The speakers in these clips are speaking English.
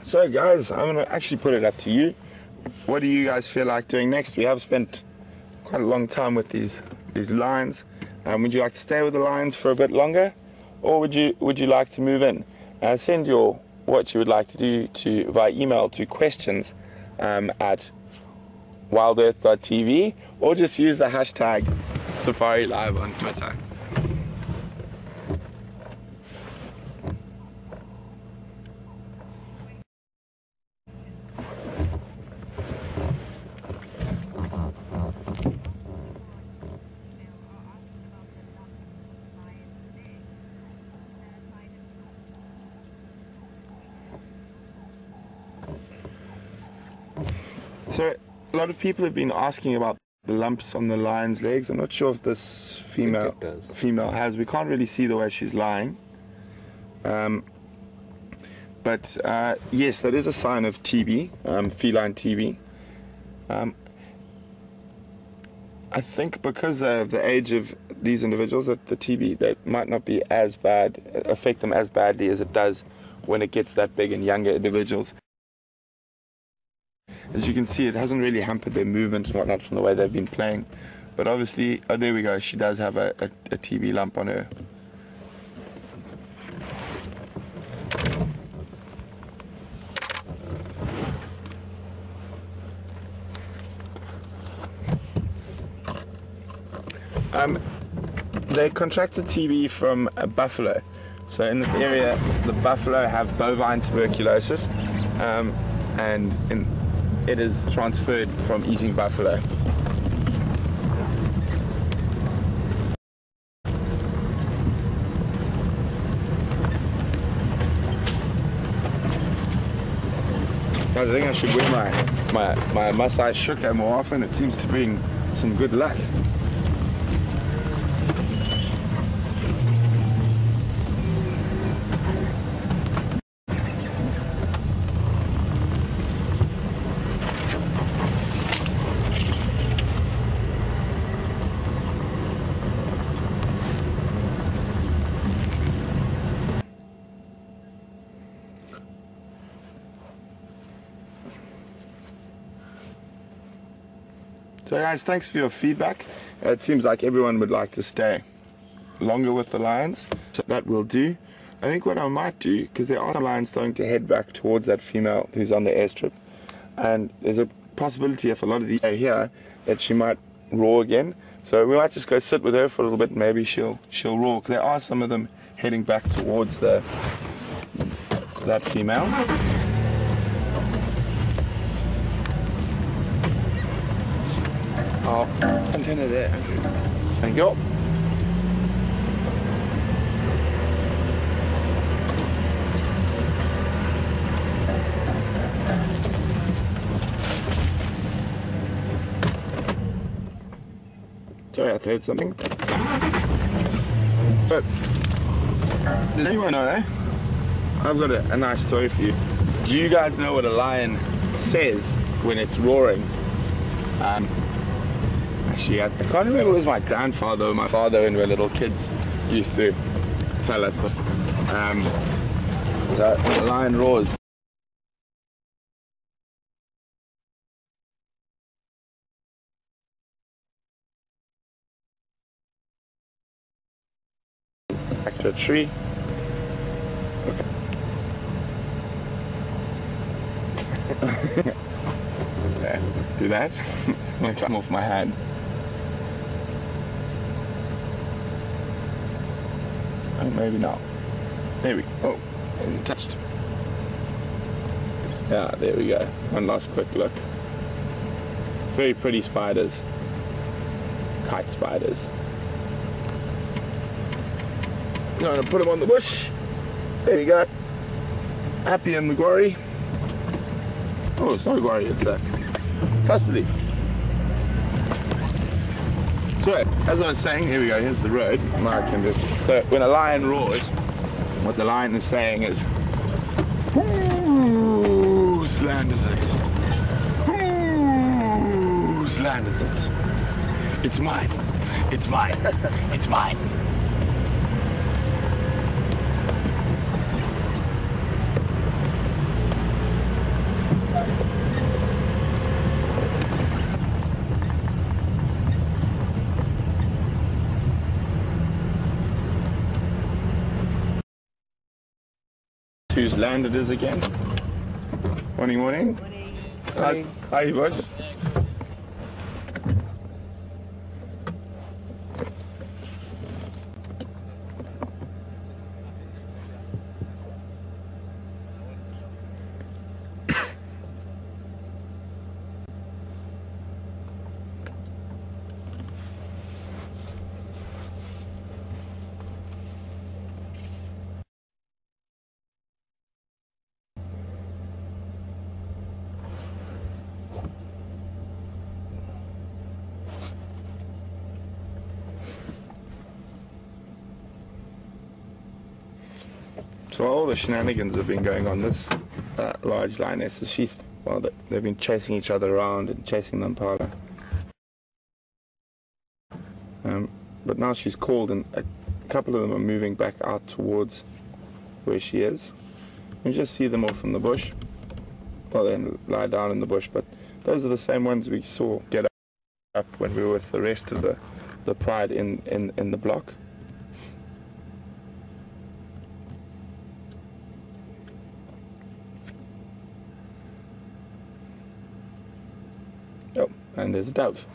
So guys, I'm going to actually put it up to you. What do you guys feel like doing next? We have spent quite a long time with these lions. Would you like to stay with the lions for a bit longer, or would you like to move in? Send what you would like to do via email to questions at WildEarthTV, or just use the hashtag SafariLive on Twitter. So a lot of people have been asking about the lumps on the lion's legs. I'm not sure if this female has. We can't really see the way she's lying. But yes, that is a sign of TB, feline TB. I think because of the age of these individuals, that the TB that might not be as bad, affect them as badly as it does when it gets that big in younger individuals. As you can see, it hasn't really hampered their movement and whatnot from the way they've been playing. But obviously, oh, there we go, she does have a TB lump on her. They contracted TB from a buffalo. So in this area, the buffalo have bovine tuberculosis, and it is transferred from eating buffalo. I think I should wear my Masai shuka more often. It seems to bring some good luck. So guys, thanks for your feedback. It seems like everyone would like to stay longer with the lions, so that will do. I think what I might do, because there are some lions starting to head back towards that female who's on the airstrip, and there's a possibility if a lot of these stay here that she might roar again. So we might just go sit with her for a little bit, and maybe she'll roar, because there are some of them heading back towards that female. Oh, container there, Andrew. Thank you. Sorry, I heard something. But does anyone know, eh? I've got a nice story for you. Do you guys know what a lion says when it's roaring? Actually, I can't remember if it was my grandfather or my father when we were little kids used to tell us this. So when a lion roars, back to a tree. Okay. There, do that. I'm going to climb off my hand. Oh, maybe not. There we go. Oh, it's touched. Yeah, there we go. One last quick look. Very pretty spiders. Kite spiders. I'm going to put them on the bush. There we go. Happy in the quarry. Oh, it's not a quarry, it's a custard leaf. So, as I was saying, here we go, here's the road. Now I can just, so when a lion roars, what the lion is saying is, whose land is it? Whose land is it? It's mine. It's mine. It's mine. whose land it is again. Morning, morning. Morning. Hi, you boys. So while all the shenanigans have been going on, this large lioness, they've been chasing each other around and chasing the impala. But now she's called, and a couple of them are moving back out towards where she is. You just see them off in the bush. Well, they lie down in the bush, but those are the same ones we saw get up when we were with the rest of the pride in the block. Oh, and there's a dove.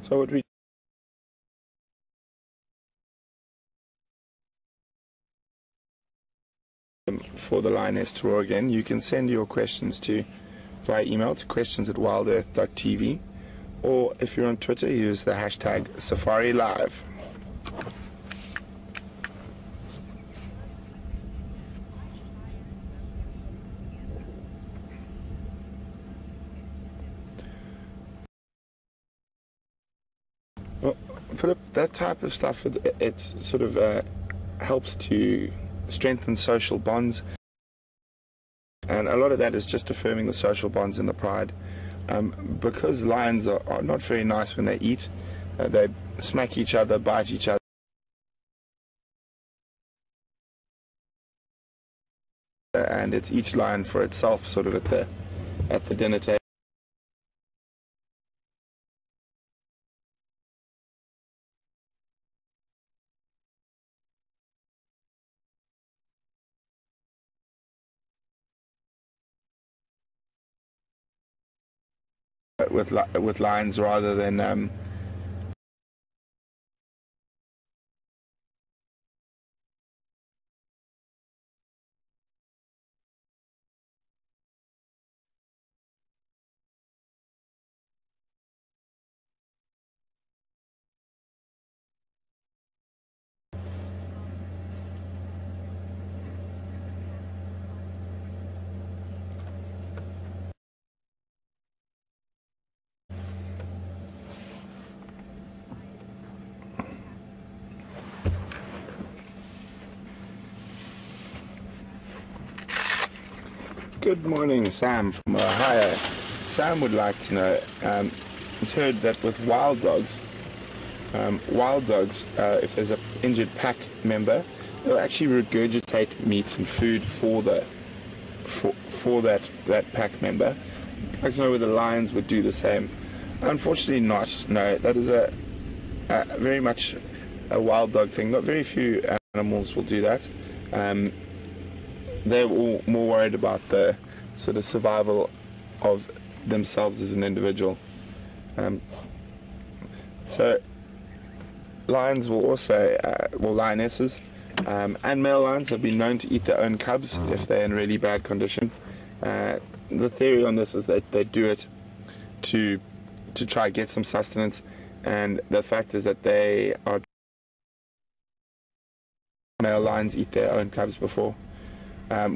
So what we for the lioness to roar again, you can send your questions via email to questions@wildearth.tv, or if you're on Twitter, use the hashtag SafariLive. Well, Philip, that type of stuff, it sort of helps to strengthen social bonds, and a lot of that is just affirming the social bonds in the pride. Because lions are not very nice when they eat, they smack each other, bite each other, and it's each lion for itself, sort of at the dinner table. With lions rather than Good morning, Sam from Ohio. Sam would like to know, it's heard that with wild dogs, if there's an injured pack member, they'll actually regurgitate meat and food for that pack member. I'd like to know whether lions would do the same. Unfortunately not. No, that is a very much a wild dog thing. Not very few animals will do that. They're all more worried about the sort of survival of themselves as an individual. So lions will also, lionesses and male lions have been known to eat their own cubs if they're in really bad condition. The theory on this is that they do it to try to get some sustenance, and the fact is that male lions eat their own cubs before.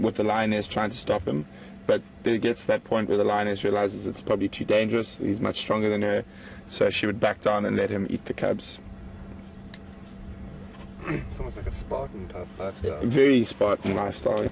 with the lioness trying to stop him. But it gets to that point where the lioness realizes it's probably too dangerous. He's much stronger than her, so she would back down and let him eat the cubs. It's almost like a Spartan type lifestyle. Very Spartan lifestyle.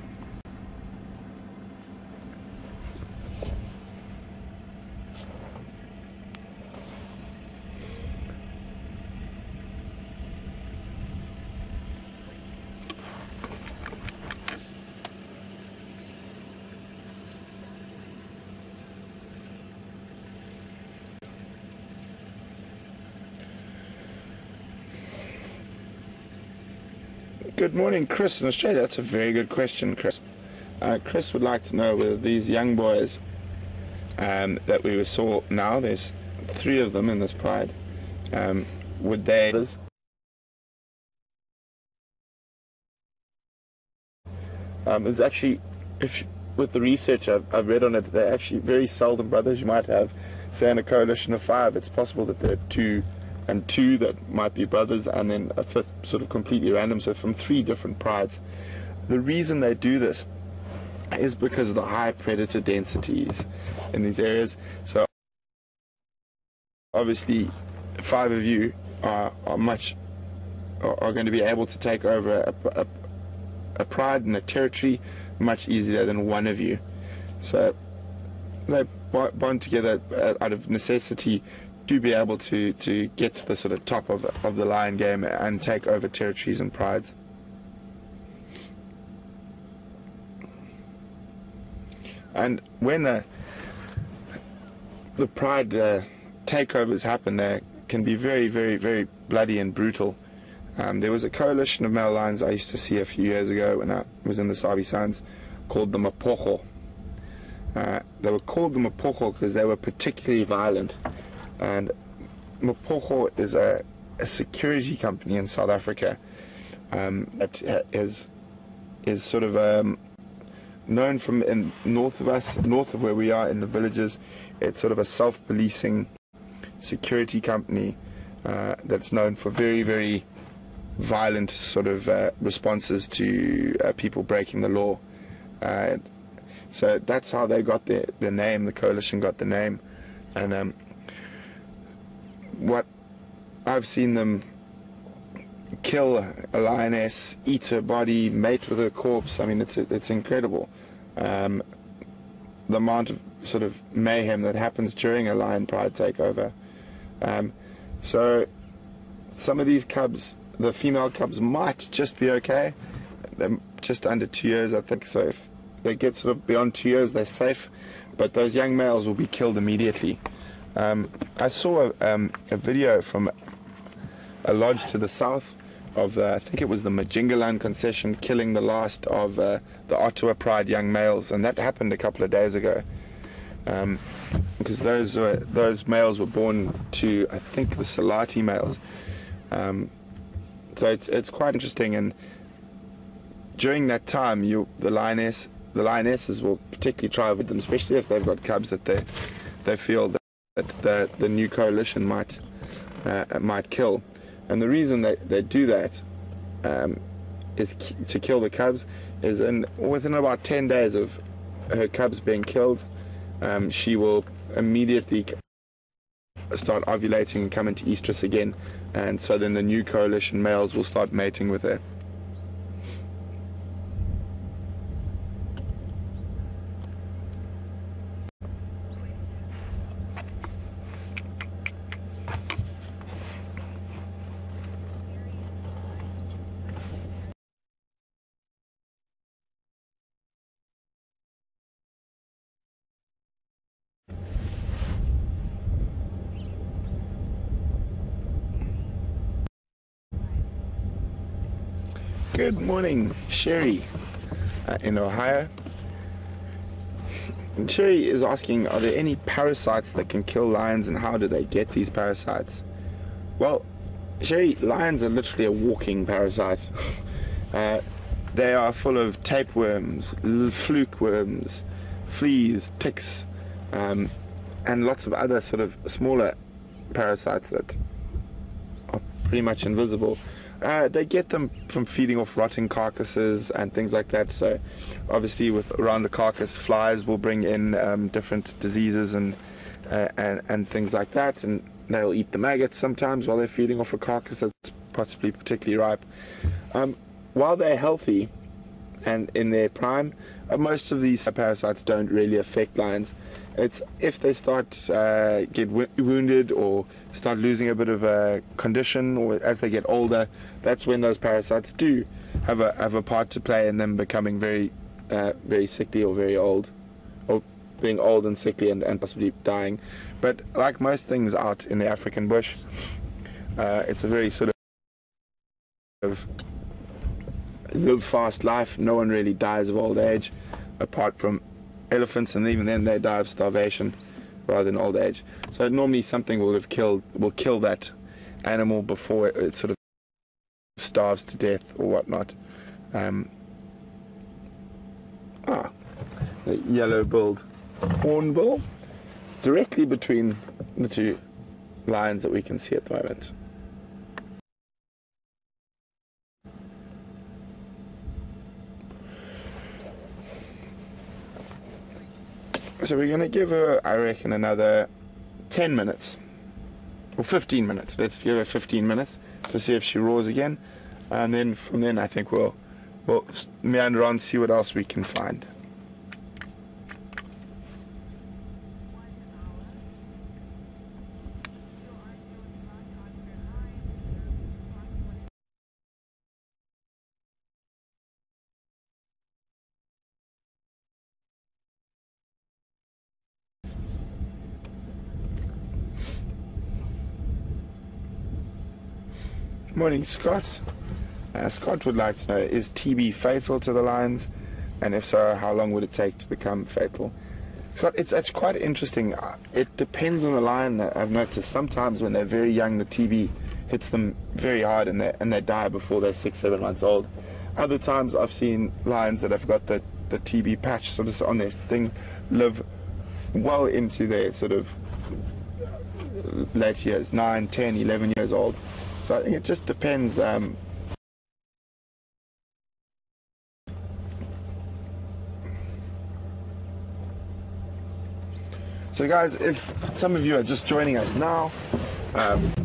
Good morning, Chris in Australia. That's a very good question, Chris. Chris would like to know whether these young boys that we saw now, there's 3 of them in this pride, would they... It's actually, with the research I've read on it, they're actually very seldom brothers. You might have, say, in a coalition of 5, it's possible that there are 2 and 2 that might be brothers, and then a 5th sort of completely random, so from 3 different prides. The reason they do this is because of the high predator densities in these areas. So obviously 5 of you are going to be able to take over a pride and a territory much easier than 1 of you. So they bond together out of necessity to be able to get to the sort of top of the lion game and take over territories and prides. And when the pride takeovers happen, they can be very, very, very bloody and brutal. There was a coalition of male lions I used to see a few years ago when I was in the Sabi Sands called the Mapocho. They were called the Mapocho because they were particularly violent. And Mapocho is a security company in South Africa that is sort of known from in north of where we are in the villages. It's sort of a self-policing security company that's known for very, very violent sort of responses to people breaking the law. So that's how they got the name. The coalition got the name. And what I've seen them kill a lioness, eat her body, mate with her corpse. I mean, it's incredible. The amount of sort of mayhem that happens during a lion pride takeover. So some of these cubs, the female cubs, might just be okay. They're just under 2 years, I think. So if they get sort of beyond 2 years, they're safe. But those young males will be killed immediately. I saw a video from a lodge to the south of, I think it was the Majingaland concession, killing the last of the Ottawa Pride young males, and that happened a couple of days ago. Because those males were born to, I think, the Salati males. So it's quite interesting, and during that time, the lionesses will particularly try with them, especially if they've got cubs that they feel that the new coalition might kill. And the reason they do that is to kill the cubs is within about 10 days of her cubs being killed, she will immediately start ovulating and come into estrus again, and so then the new coalition males will start mating with her. Good morning, Sherry in Ohio. And Sherry is asking, are there any parasites that can kill lions, and how do they get these parasites? Well, Sherry, lions are literally a walking parasite. They are full of tapeworms, fluke worms, fleas, ticks, and lots of other sort of smaller parasites that are pretty much invisible. They get them from feeding off rotting carcasses and things like that. So obviously around the carcass, flies will bring in different diseases and things like that, and they'll eat the maggots sometimes while they're feeding off a carcass that's possibly particularly ripe. While they're healthy and in their prime, most of these parasites don't really affect lions. It's if they start get wounded or start losing a bit of condition, or as they get older, that's when those parasites do have a part to play in them becoming very sickly or very old, or being old and sickly and possibly dying. But like most things out in the African bush, it's a very sort of live fast life. No one really dies of old age, apart from elephants, and even then they die of starvation rather than old age. So normally something will kill that animal before it sort of starves to death or whatnot. The yellow-billed hornbill, directly between the two lions that we can see at the moment. So we're going to give her, I reckon, another 10 minutes or 15 minutes. Let's give her 15 minutes to see if she roars again, and then from then I think we'll meander on, see what else we can find. Morning, Scott. Scott would like to know, is TB fatal to the lions? And if so, how long would it take to become fatal? Scott, it's quite interesting. It depends on the lion. I've noticed sometimes when they're very young, the TB hits them very hard and they die before they're 6-7 months old. Other times I've seen lions that have got the TB patch sort of on their thing live well into their sort of late years, 9, 10, 11 years old. So I think it just depends. So guys, if some of you are just joining us now,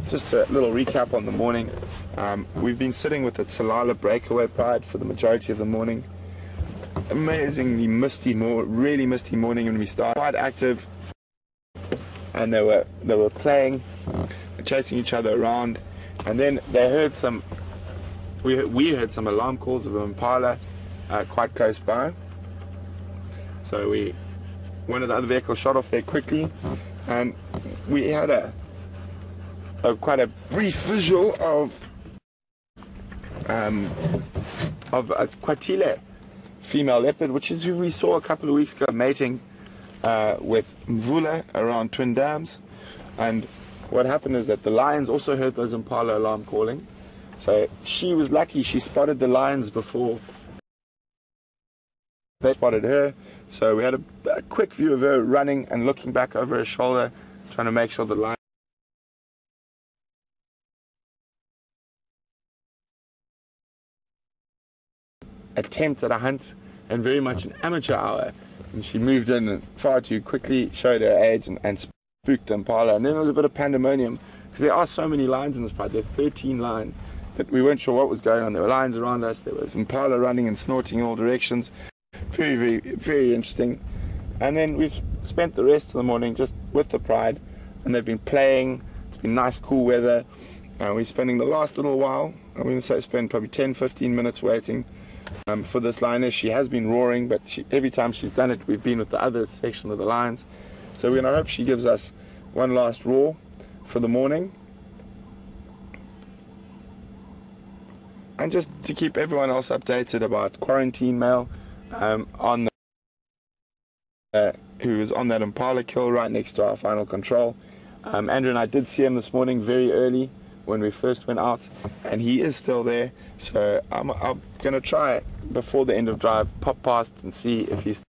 just a little recap on the morning. We've been sitting with the Tsalala breakaway pride for the majority of the morning. Amazingly misty, really misty morning when we started. Quite active, and they were playing, chasing each other around. And then they heard we heard some alarm calls of an impala quite close by. So one of the other vehicles shot off there quickly, and we had quite a brief visual of a Kwatile female leopard, which is who we saw a couple of weeks ago mating with Mvula around Twin Dams. And what happened is that the lions also heard those impala alarm calling. So she was lucky, she spotted the lions before they spotted her. So we had a quick view of her running and looking back over her shoulder, trying to make sure the lion attempt at a hunt, and very much an amateur hour. And she moved in far too quickly, showed her age, and spooked the impala. And then there was a bit of pandemonium, because there are so many lions in this pride. There are 13 lions, that we weren't sure what was going on. There were lions around us, there was impala running and snorting in all directions. Very, very, very interesting. And then we've spent the rest of the morning just with the pride, and they've been playing. It's been nice, cool weather, and we're spending the last little while, I'm going to say spend probably 10-15 minutes waiting for this lioness. She has been roaring, but every time she's done it, we've been with the other section of the lions. So we're going to hope she gives us one last roar for the morning. And just to keep everyone else updated about quarantine mail, who is on that impala kill right next to our final control. Andrew and I did see him this morning very early when we first went out, and he is still there. So I'm going to try before the end of drive, pop past and see if he's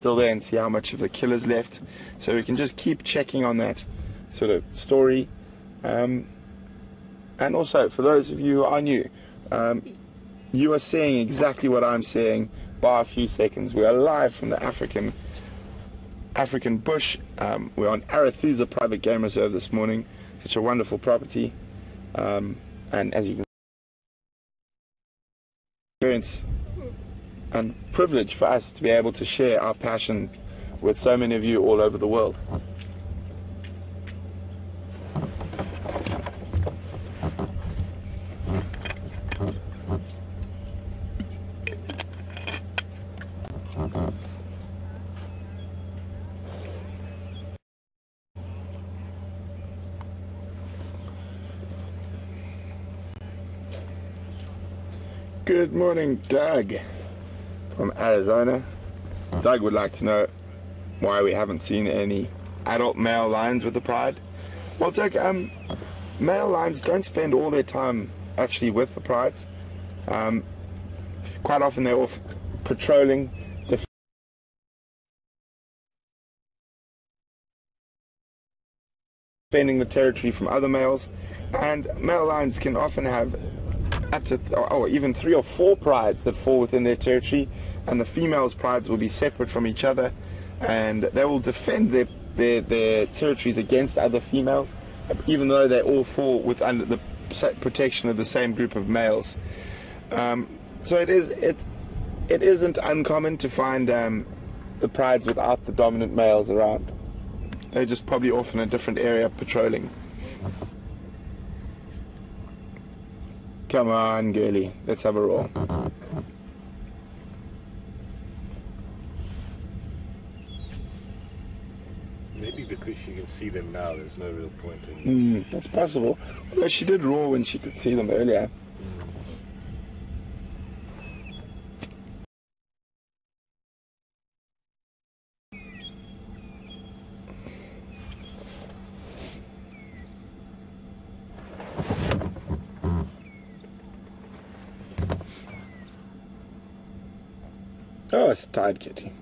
still there and see how much of the kill is left, so we can just keep checking on that sort of story. And also, for those of you who are new, you are seeing exactly what I'm seeing by a few seconds. We are live from the African bush. We're on Arathusa Private Game Reserve this morning. Such a wonderful property. And as you can experience, and privilege for us to be able to share our passion with so many of you all over the world. Good morning, Doug from Arizona. Doug would like to know why we haven't seen any adult male lions with the pride. Well, Doug, male lions don't spend all their time actually with the prides. Quite often they're off patrolling, defending the territory from other males, and male lions can often have up to even 3 or 4 prides that fall within their territory, and the females' prides will be separate from each other, and they will defend their territories against other females, even though they all fall under the protection of the same group of males. So it isn't uncommon to find the prides without the dominant males around. They're just probably off in a different area patrolling. Come on, girlie, let's have a roll. Maybe because she can see them now, there's no real point in... That's possible. Although she did roar when she could see them earlier. Oh, it's a tired kitty.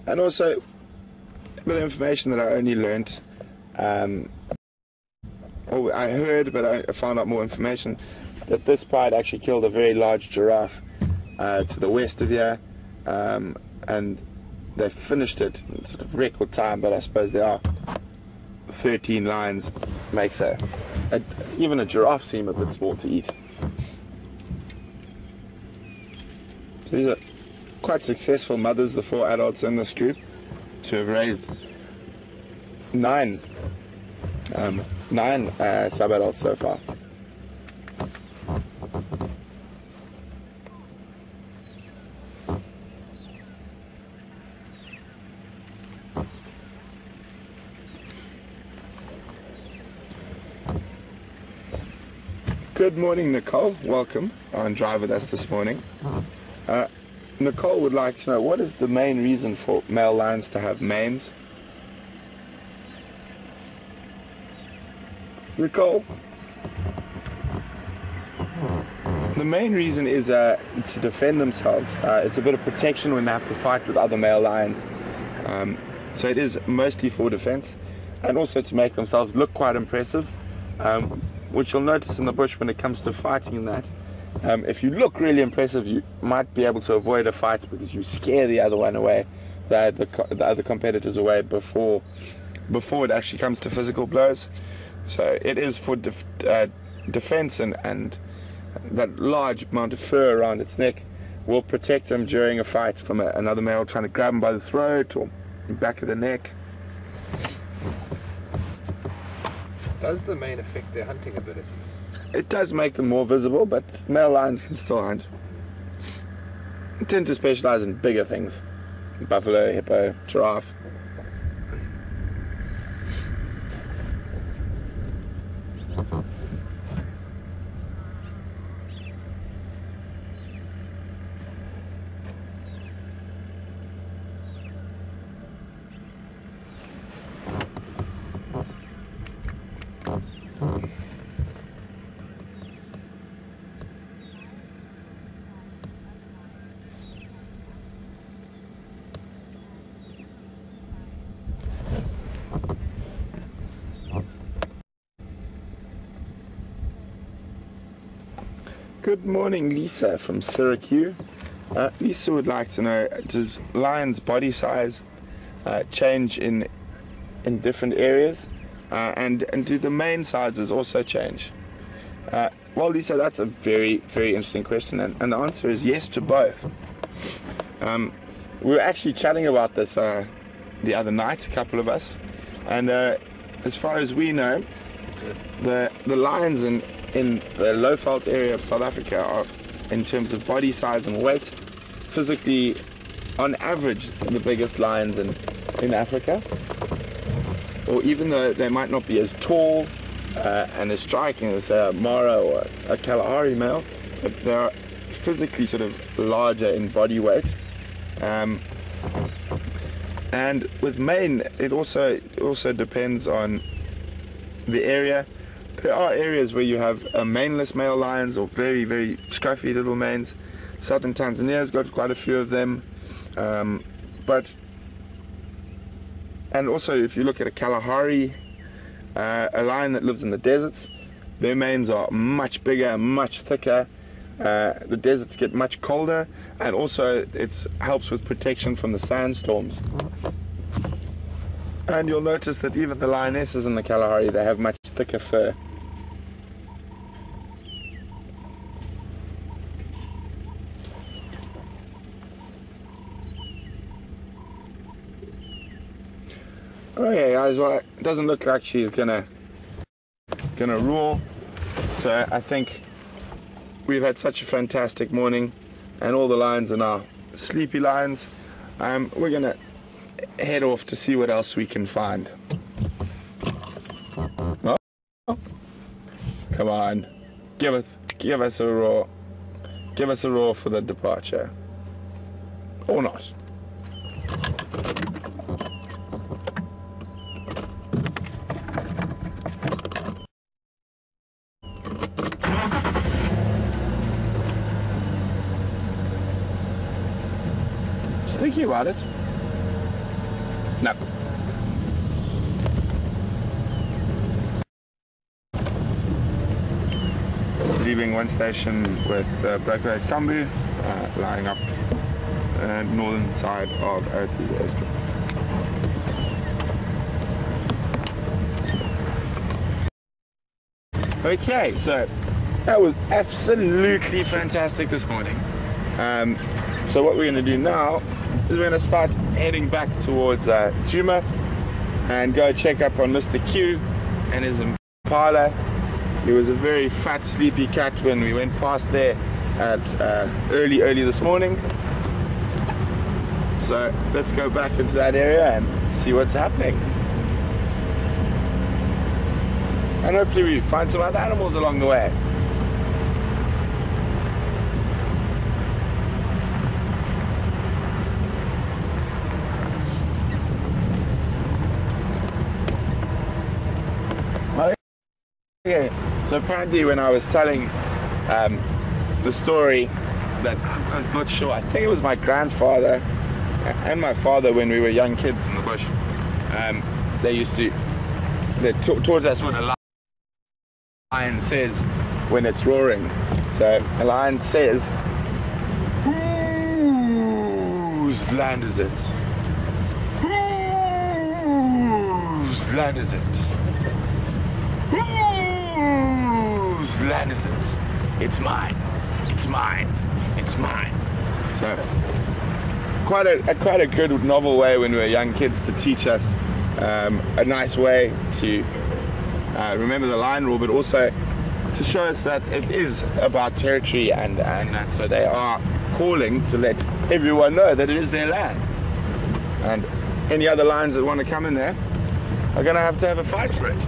And also, a bit of information that I only learnt, or I heard, but I found out more information, that this pride actually killed a very large giraffe to the west of here, and they finished it in sort of record time, but I suppose there are 13 lions, makes even a giraffe seem a bit small to eat. So these are quite successful mothers, the 4 adults in this group, to have raised 9 sub-adults so far. Good morning, Nicole. Welcome on Drive With Us this morning. Nicole would like to know, what is the main reason for male lions to have manes? Nicole? The main reason is to defend themselves. It's a bit of protection when they have to fight with other male lions. So it is mostly for defense, and also to make themselves look quite impressive, which you'll notice in the bush when it comes to fighting in that. If you look really impressive, you might be able to avoid a fight because you scare the other one away, the other competitors away before it actually comes to physical blows. So it is for defense, and that large amount of fur around its neck will protect them during a fight from another male trying to grab them by the throat or the back of the neck. Does the mane affect their hunting ability? It does make them more visible, but male lions can still hunt. They tend to specialize in bigger things: buffalo, hippo, giraffe. Good morning, Lisa from Syracuse. Lisa would like to know, does lions' body size change in different areas? And do the mane sizes also change? Well, Lisa, that's a very, very interesting question, and the answer is yes to both. We were actually chatting about this the other night, a couple of us, and as far as we know, the lions in the low-veld area of South Africa are, in terms of body size and weight, physically, on average, the biggest lions in Africa. Or even though they might not be as tall and as striking as a Mara or a Kalahari male, but they are physically sort of larger in body weight. And with mane, it also depends on the area. There are areas where you have maneless male lions or very, very scruffy little manes. Southern Tanzania's got quite a few of them. And also, if you look at a Kalahari, a lion that lives in the deserts, their manes are much bigger, much thicker. The deserts get much colder, and also it helps with protection from the sandstorms. And you'll notice that even the lionesses in the Kalahari, they have much thicker fur. Okay, guys, well, it doesn't look like she's gonna roar, so I think we've had such a fantastic morning, and all the lions are now sleepy lions. We're gonna head off to see what else we can find. Oh, come on, give us a roar. Give us a roar for the departure, or not. Thinking about it? No. Leaving one station with Breakaway Kambu, lying up the northern side of WildEarthTV airstrip. Okay, so that was absolutely fantastic this morning. So what we're going to do now is we're going to start heading back towards Djuma and go check up on Mr. Q and his Impala. He was a very fat, sleepy cat when we went past there at early this morning. So let's go back into that area and see what's happening. And hopefully we find some other animals along the way. Okay, so apparently when I was telling the story that, I'm not sure, I think it was my grandfather and my father when we were young kids in the bush, they towards us what a lion says when it's roaring. So a lion says, "Whose land is it? Whose land is it? Whose land is it? It's mine. It's mine. It's mine." So quite a good novel way when we were young kids to teach us a nice way to remember the lion rule, but also to show us that it is about territory and that, so they are calling to let everyone know that it is their land. And any other lions that want to come in there are going to have a fight for it.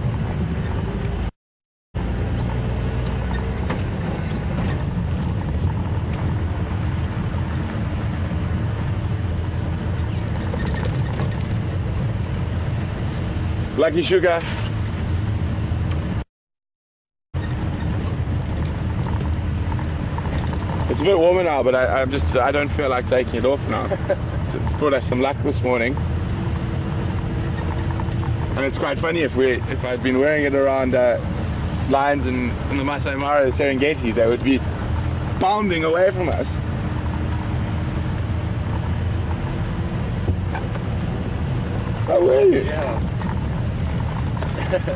Lucky Sugar. It's a bit warmer now, but I don't feel like taking it off now. So it's brought us some luck this morning. And it's quite funny, if I'd been wearing it around lions in the Masai Mara Serengeti, they would be bounding away from us. Oh, really? Yeah.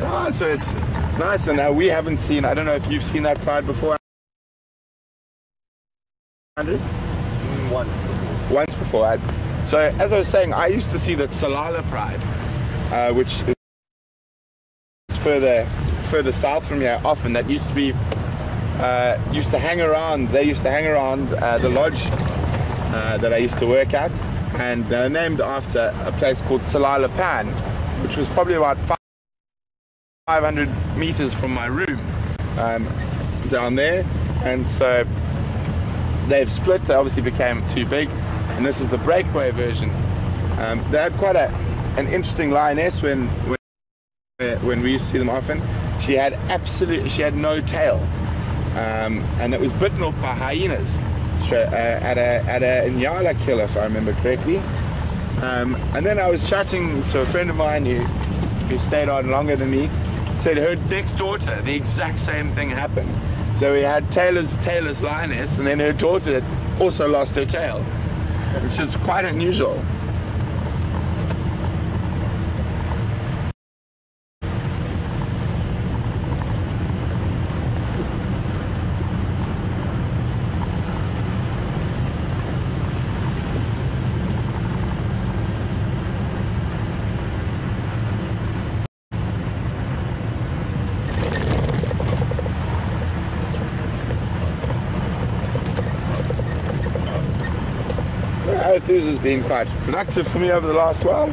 Oh, so it's nice, and we haven't seen, I don't know if you've seen that pride before, Andrew? Once before. Once before. So as I was saying, I used to see that Salala pride, which is further south from here often. That used to be, used to hang around the lodge that I used to work at, and they're named after a place called Salala Pan, which was probably about 500 meters from my room down there. And so they've split. They obviously became too big, and this is the breakaway version. They had quite an interesting lioness when we used to see them often. She had no tail, and it was bitten off by hyenas at a Nyala kill, if I remember correctly. And then I was chatting to a friend of mine who stayed on longer than me. Said her next daughter, the exact same thing happened. So we had Taylor's lioness, and then her daughter also lost her tail, which is quite unusual. This has been quite productive for me over the last while.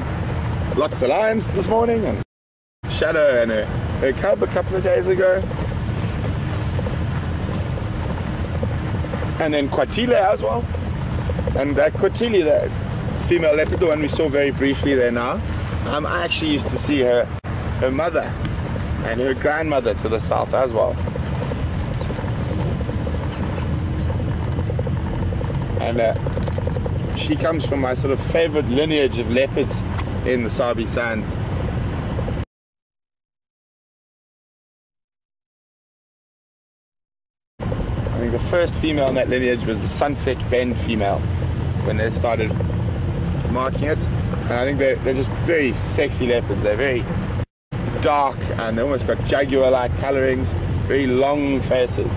Lots of lions this morning, and Shadow and her cub a couple of days ago. And then Kwatile as well. And Kwatile, the female leopard, the one we saw very briefly there now, I actually used to see her mother and her grandmother to the south as well. And she comes from my sort of favorite lineage of leopards in the Sabi Sands. I think the first female in that lineage was the Sunset Bend female when they started marking it. And I think they're just very sexy leopards. They're very dark, and they almost got jaguar-like colorings, very long faces.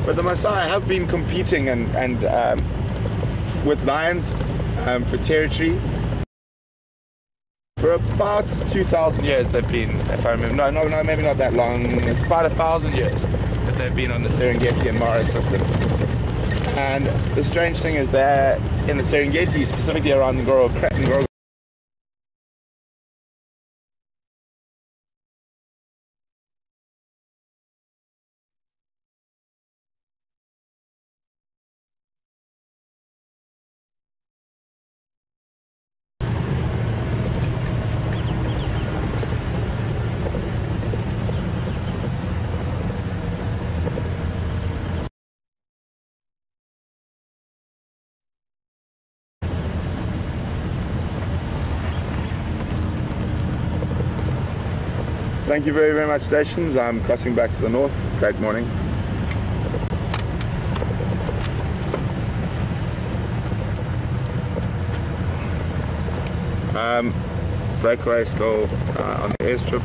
But the Maasai have been competing and with lions for territory for about 2,000 years. They've been, if I remember, no, maybe not that long. It's about 1,000 years that they've been on the Serengeti and Mara systems. And the strange thing is that in the Serengeti, specifically around Ngorongoro, Thank you very, very much, stations. I'm crossing back to the north. Great morning. Breakaway still on the airstrip,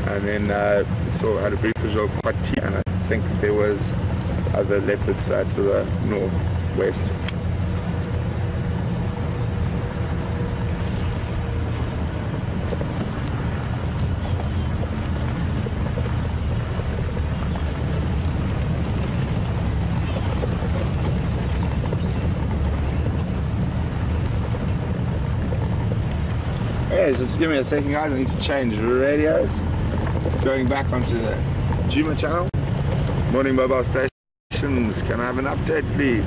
and then had a brief visual quite deep, and I think there was other leopards to the northwest. Yeah, so just give me a second, guys. I need to change radios. Going back onto the Djuma channel. Morning, mobile stations. Can I have an update, please?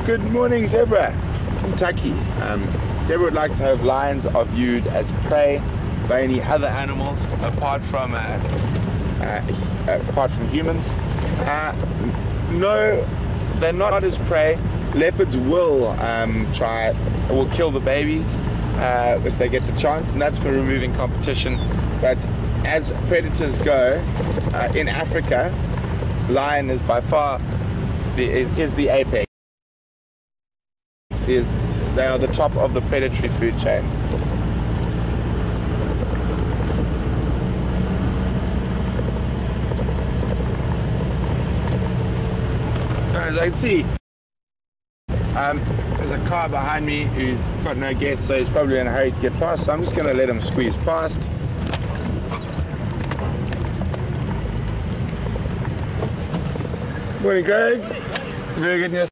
Good morning, Deborah, Kentucky. Deborah would like to know if lions are viewed as prey by any other animals apart from humans. No, they're not as prey. Leopards will kill the babies if they get the chance, and that's for removing competition. But as predators go, in Africa, lion is by far the apex. They are the top of the predatory food chain. As I can see, there's a car behind me who's got no guests, so he's probably in a hurry to get past, so I'm just going to let him squeeze past. Morning, Greg. Very good news.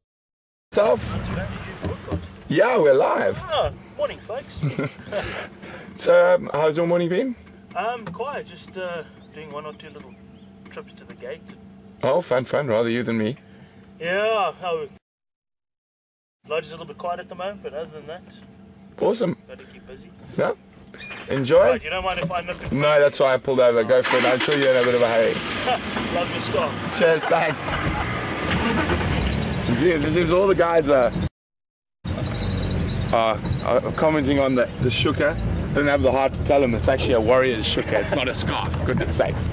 Yourself? Yeah, we're live. Oh, morning, folks. So, how's your morning been? Quiet. Just doing one or two little trips to the gate. Oh, fun, rather you than me. Yeah, lodge is a little bit quiet at the moment, but other than that, Awesome. got to keep busy. Yeah. Enjoy. Right, you don't mind if I nip in? No, that's why I pulled over. Go for it. I'm sure you're in a bit of a hurry. Love your scarf. Cheers, thanks. Gee, it seems all the guides are commenting on the shukka. I didn't have the heart to tell them it's actually a warrior's shukka. It's not a scarf. Goodness sakes.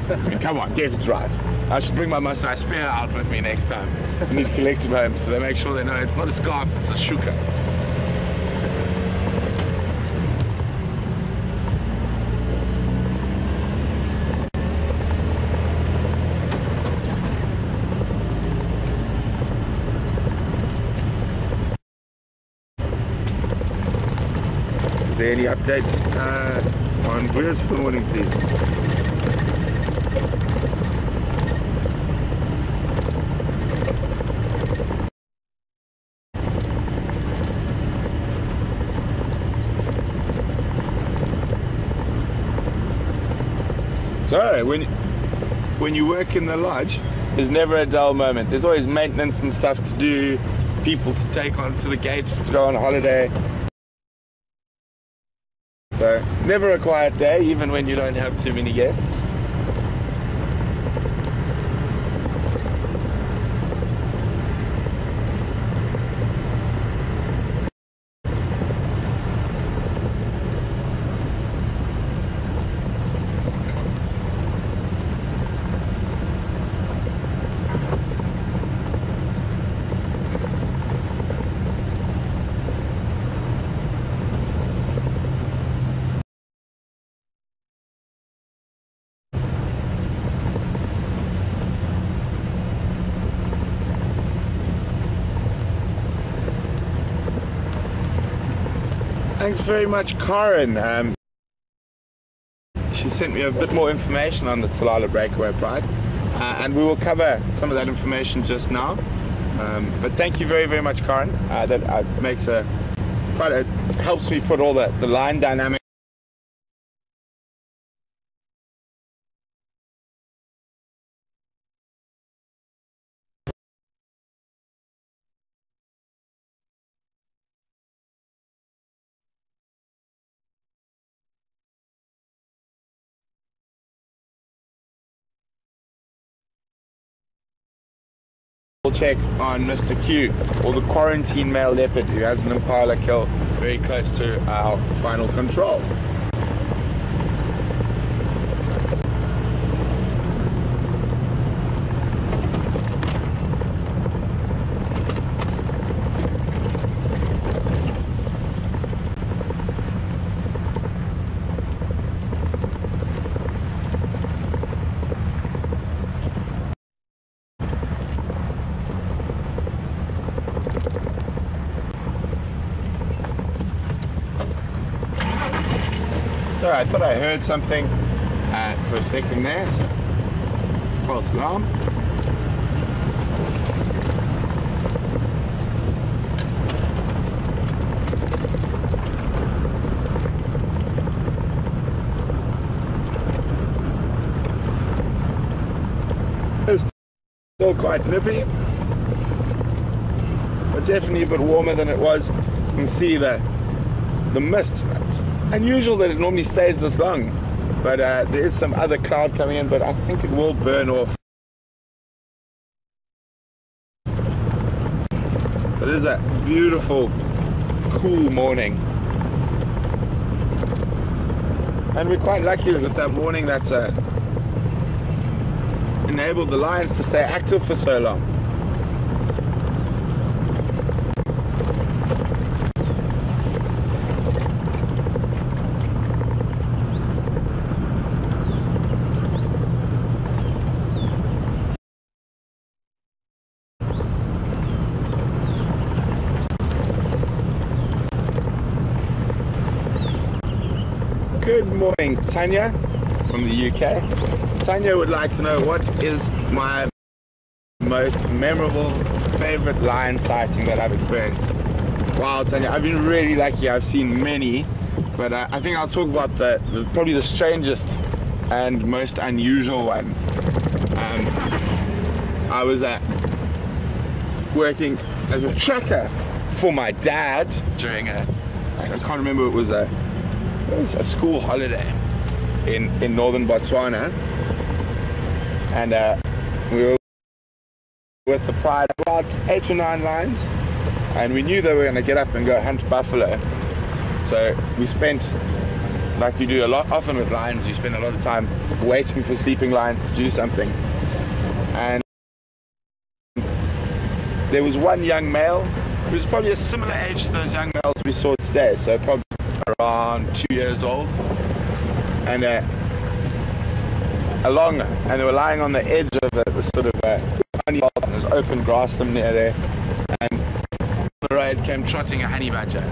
I mean, come on, get it right. I should bring my Maasai spear out with me next time. I need to collect it home so they make sure they know it's not a scarf, it's a shukka. Is there any updates on Where's for the morning, please? So, when you work in the lodge, there's never a dull moment. There's always maintenance and stuff to do, people to take on to the gate to go on holiday. So, never a quiet day, even when you don't have too many guests. Thanks very much, Karen. She sent me a bit more information on the Tsalala Breakaway Pride, and we will cover some of that information just now. But thank you very, very much, Karen. That makes helps me put all the line dynamics. We'll check on Mr. Q, or the quarantine male leopard who has an impala kill very close to our final control. So I thought I heard something for a second there, so false alarm. It's still quite nippy, but definitely a bit warmer than it was. You can see the mist. It's unusual that it normally stays this long, but there is some other cloud coming in, but I think it will burn off. It is a beautiful, cool morning. And we're quite lucky with that morning that's enabled the lions to stay active for so long. Good morning, Tanya from the UK. Tanya would like to know what is my most memorable, favorite lion sighting that I've experienced. Wow, Tanya, I've been really lucky. I've seen many, but I think I'll talk about probably the strangest and most unusual one. I was working as a tracker for my dad during I can't remember, it was a school holiday in northern Botswana, and we were with the pride about 8 or 9 lions, and we knew they were going to get up and go hunt buffalo. So we spent, like you do often with lions, you spend a lot of time waiting for sleeping lions to do something. And there was one young male who was probably a similar age to those young males we saw today, so probably around 2 years old, and they were lying on the edge of the sort of honey belt, and there's open grassland near there, and on the road came trotting a honey badger.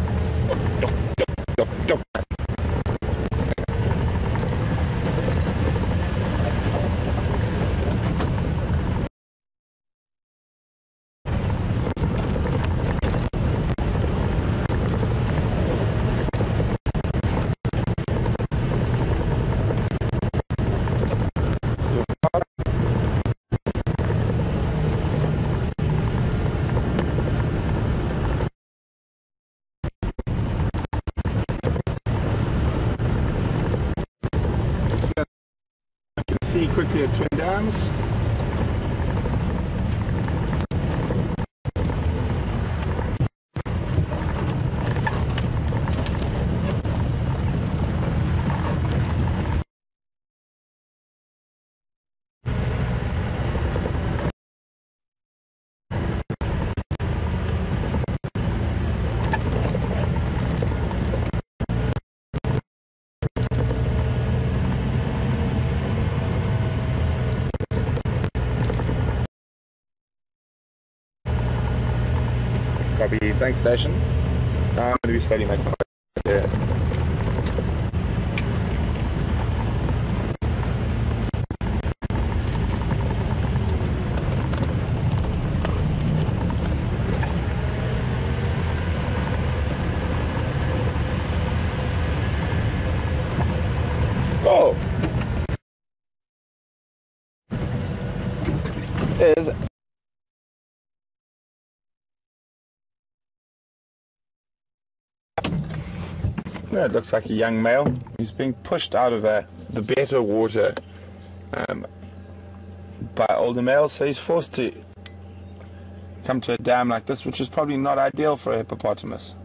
See quickly at Twin Dams. Copy, thanks station. I'm going to be studying my car there. Oh! Is it looks like a young male. He's being pushed out of the better water by older males, so he's forced to come to a dam like this, which is probably not ideal for a hippopotamus.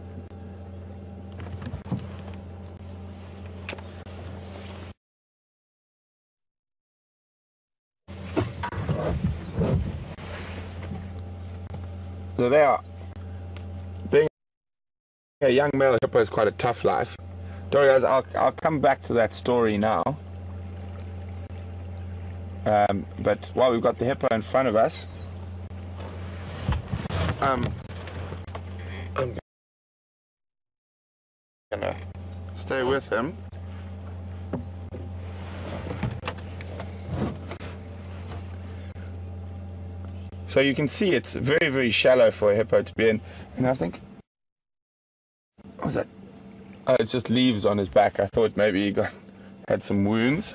So they are. Being a young male hippo is quite a tough life. Don't worry guys, I'll come back to that story now. But while we've got the hippo in front of us, I'm gonna stay with him. So you can see it's very, very shallow for a hippo to be in. And I think, what was that? Oh, it's just leaves on his back. I thought maybe he had some wounds.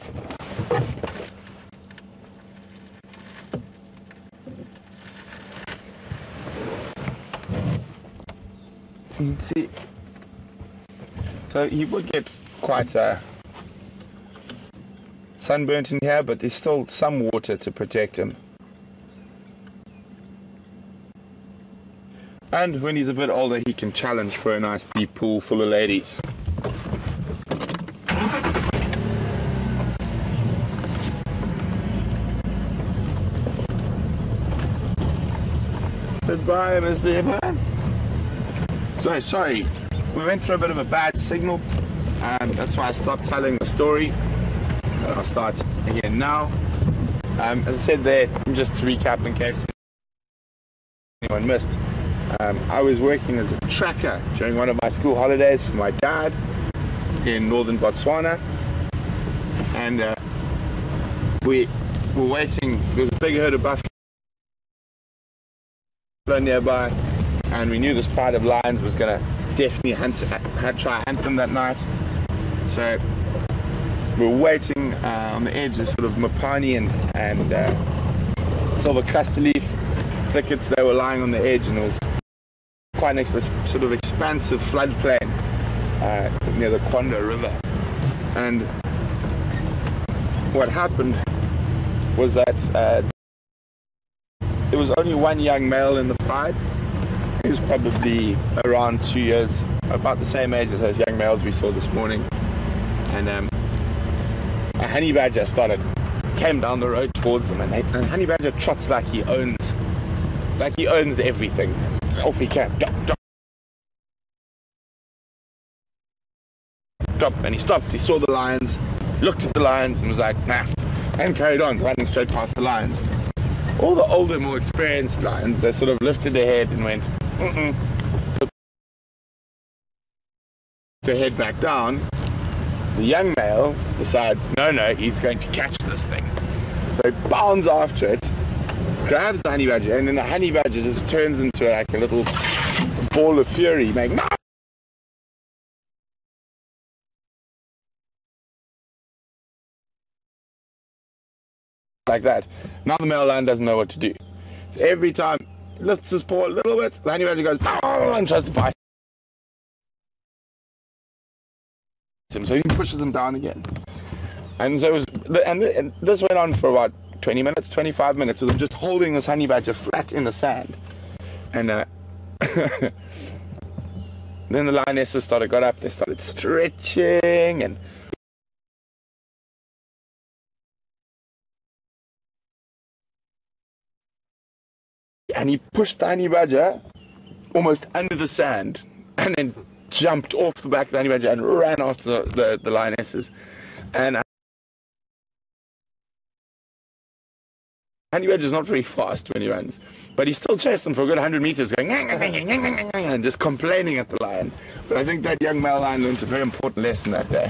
You can see. So he would get quite sunburnt in here, but there's still some water to protect him. And when he's a bit older, he can challenge for a nice deep pool full of ladies. Goodbye, Mr. Hippo. So, sorry, we went through a bit of a bad signal. That's why I stopped telling the story. I'll start again now. As I said there, just to recap in case anyone missed, I was working as a tracker during one of my school holidays for my dad in northern Botswana, and we were waiting. There was a big herd of buffalo nearby, and we knew this pride of lions was going to definitely try hunt them that night. So we were waiting on the edge of sort of Mopani and silver cluster leaf thickets. They were lying on the edge, and it was quite next to this sort of expansive floodplain near the Kwanda River. And what happened was that there was only one young male in the pride. He was probably around 2 years, about the same age as those young males we saw this morning. And a honey badger came down the road towards them, and honey badger trots like he owns everything. Off he came. Stop. And he stopped. He saw the lions, looked at the lions, and was like, nah, and carried on running straight past the lions. All the older, more experienced lions, they sort of lifted their head and went, put their head back down. The young male decides, no, he's going to catch this thing. So he bounds after it, grabs the honey badger, and then the honey badger just turns into like a little ball of fury, making no! Like that. Now the male lion doesn't know what to do. So every time he lifts his paw a little bit, the honey badger goes and tries to bite him. So he pushes him down again. And so and this went on for about 20 minutes, 25 minutes, with them just holding this honey badger flat in the sand. And then the lionesses got up, they started stretching, and he pushed the honey badger almost under the sand, and then jumped off the back of the honey badger and ran after the lionesses. And honey badger's not very fast when he runs, but he still chased them for a good 100 meters, going and just complaining at the lion. But I think that young male lion learned a very important lesson that day.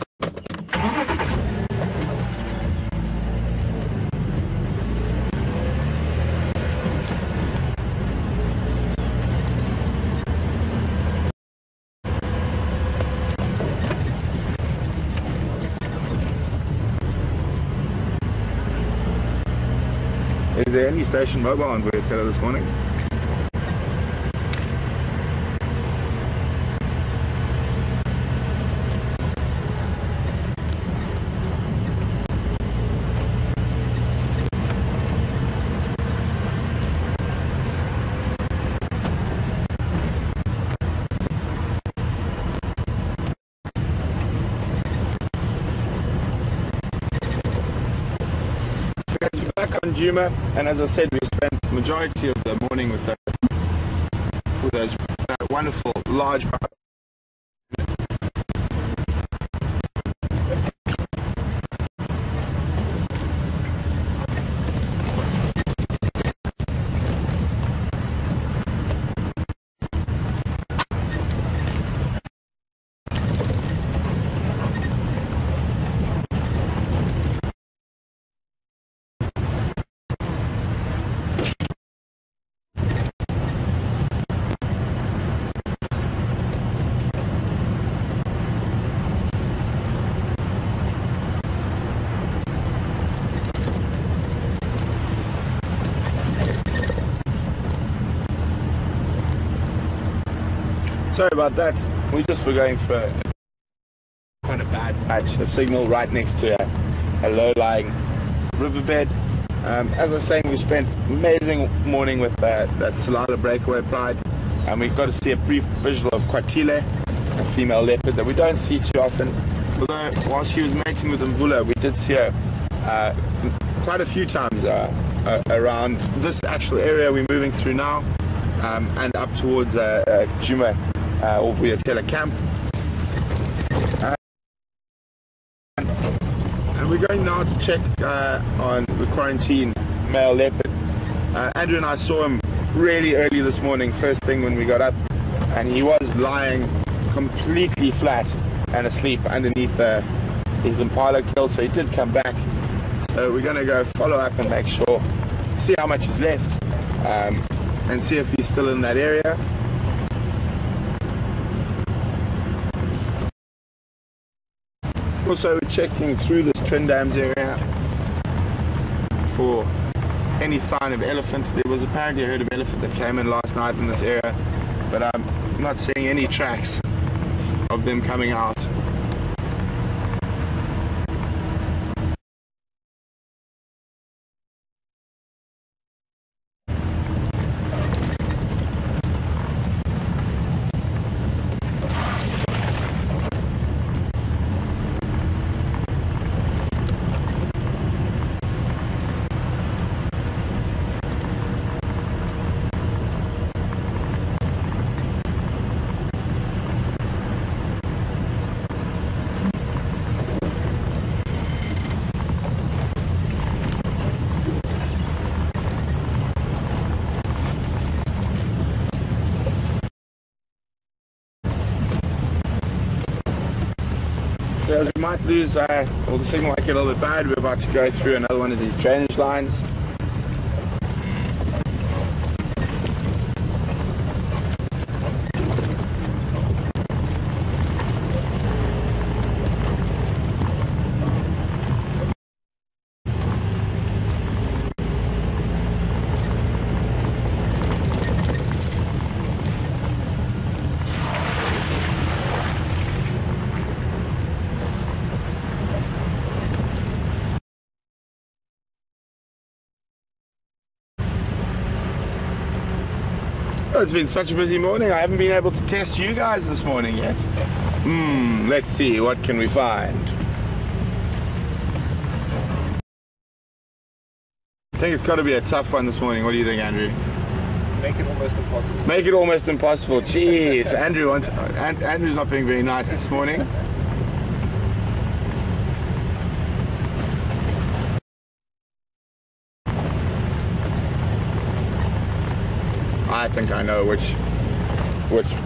Is there any station mobile on WildEarthTV this morning? Back on Djuma, and as I said, we spent the majority of the morning with those wonderful large Sorry about that. We just were going for quite a bad patch of signal right next to a low-lying riverbed. As I was saying, we spent an amazing morning with that Salala breakaway pride, and we got to see a brief visual of Kwatile, a female leopard that we don't see too often. Although while she was mating with Mvula, we did see her quite a few times around this actual area we're moving through now, and up towards Djuma or Vuyatela camp. And we're going now to check on the quarantine male leopard. Andrew and I saw him really early this morning, first thing when we got up, and he was lying completely flat and asleep underneath his impala kill, so he did come back. So we're going to go follow up and make sure, see how much is left, and see if he's still in that area. Also, we're checking through this Twin Dams area for any sign of elephant. There was apparently a herd of elephant that came in last night in this area, but I'm not seeing any tracks of them coming out. We might lose, or the signal might get a little bit bad. We're about to go through another one of these drainage lines. Oh, it's been such a busy morning. I haven't been able to test you guys this morning yet. Let's see, what can we find? I think it's got to be a tough one this morning. What do you think, Andrew? Make it almost impossible. Make it almost impossible. Jeez, Andrew's not being very nice this morning. I think I know which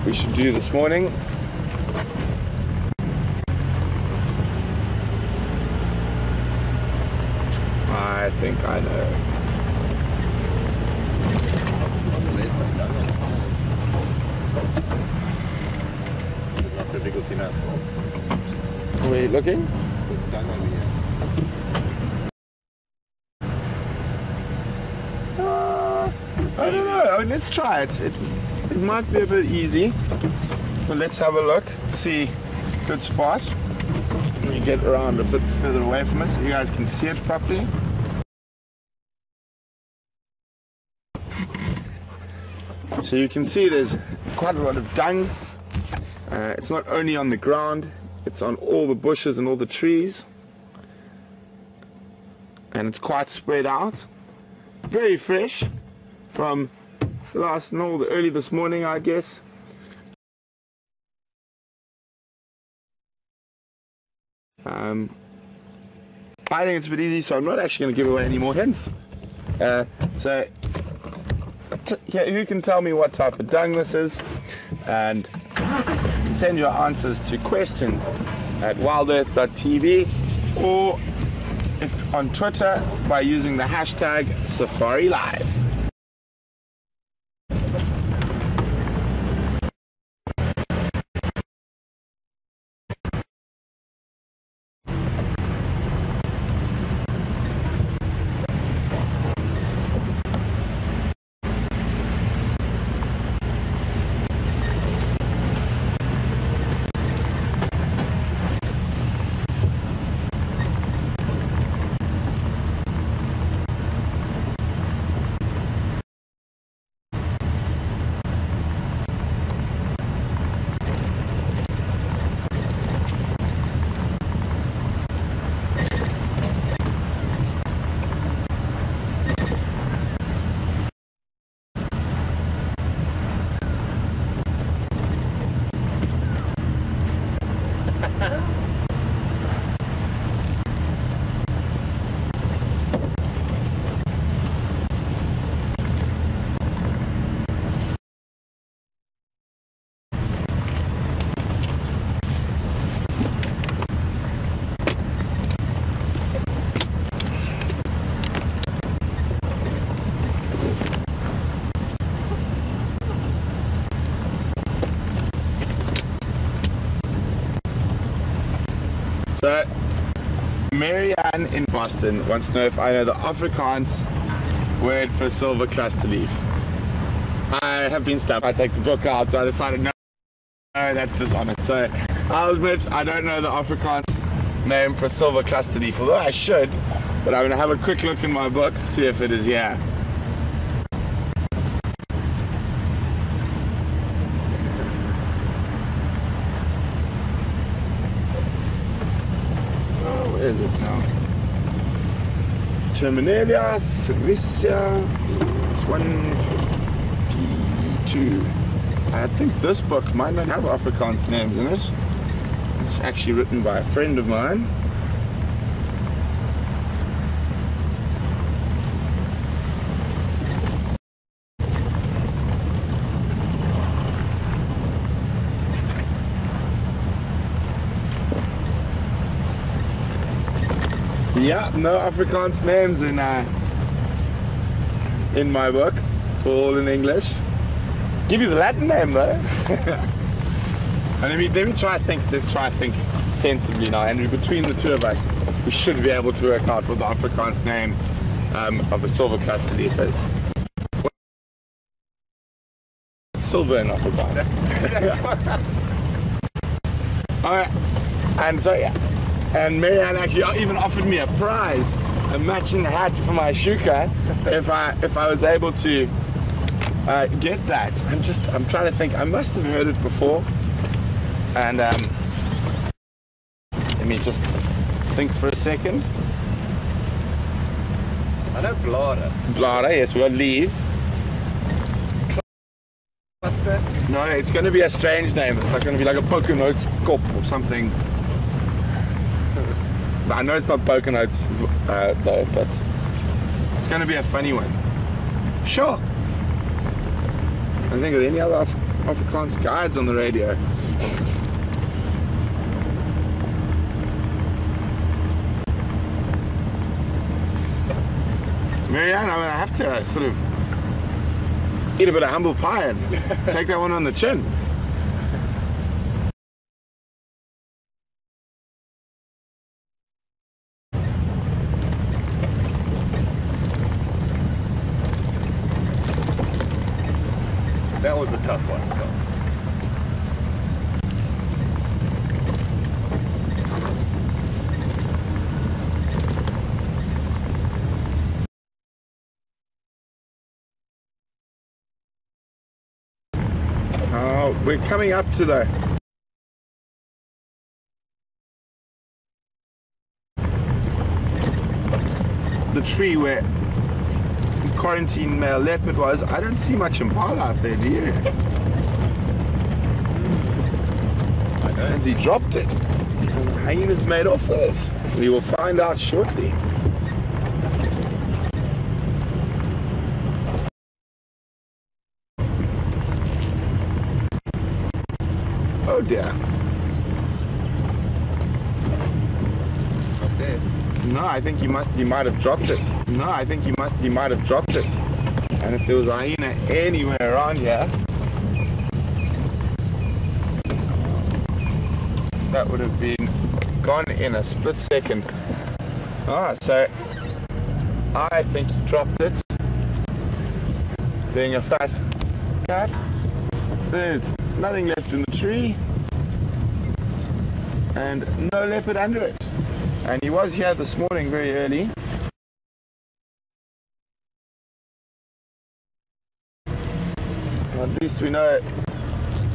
we should do this morning. I think I know. Not difficult enough. Where are you looking? It's done over here. I don't know. Let's try it. It might be a bit easy, but let's have a look. See, good spot. Let me get around a bit further away from it so you guys can see it properly. So you can see there's quite a lot of dung. It's not only on the ground, it's on all the bushes and all the trees. And it's quite spread out. Very fresh from early this morning, I guess. I think it's a bit easy, so I'm not actually going to give away any more hints. So who can tell me what type of dung this is, and send your answers to questions at WildEarthTV, or if on Twitter by using the hashtag SafariLive. So, Marianne in Boston wants to know if I know the Afrikaans word for silver cluster leaf. I have been stumped. I take the book out, I decided no, that's dishonest. So, I'll admit I don't know the Afrikaans name for silver cluster leaf, although I should, but I'm going to have a quick look in my book, see if it is here. Where is it now? Terminalia Servicia is 152. I think this book might not have Afrikaans names in it. It's actually written by a friend of mine. Yeah, no Afrikaans names in my book. It's all in English. Give you the Latin name though. And let me try to think. Let's try to think sensibly now. And between the two of us, we should be able to work out what the Afrikaans name of a silver cluster leaf is. What's silver in Afrikaans? That's Alright, and so yeah. And Marianne actually even offered me a prize, a matching hat for my shuka, if I was able to get that. I'm trying to think. I must have heard it before, and let me just think for a second. I know blare. Blare, yes, we got leaves. Cluster? No, it's going to be a strange name. It's like going to be like a Poconotes kop or something. I know it's not Poconotes though, but it's going to be a funny one. Sure. I think of any other Afrikaans guides on the radio. Marianne, I'm going to have to sort of eat a bit of humble pie and take that one on the chin. That was a tough one, Phil. We're coming up to the tree where quarantine male leopard was. I don't see much impala up there, do you? Has he dropped it? And the hyena's made off with it. We will find out shortly. Oh dear. Okay. No, I think he might have dropped it. No, I think he might have dropped it. And if there was a hyena anywhere around here, that would have been gone in a split second. So I think he dropped it. Being a fat cat, there's nothing left in the tree and no leopard under it. And he was here this morning very early. Well, at least we know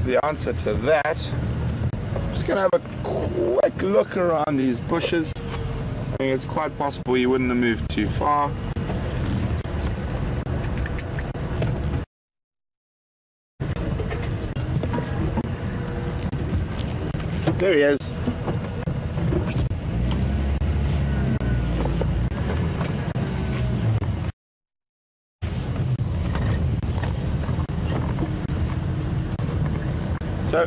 the answer to that. I'm just going to have a quick look around these bushes. I think it's quite possible he wouldn't have moved too far. There he is. So,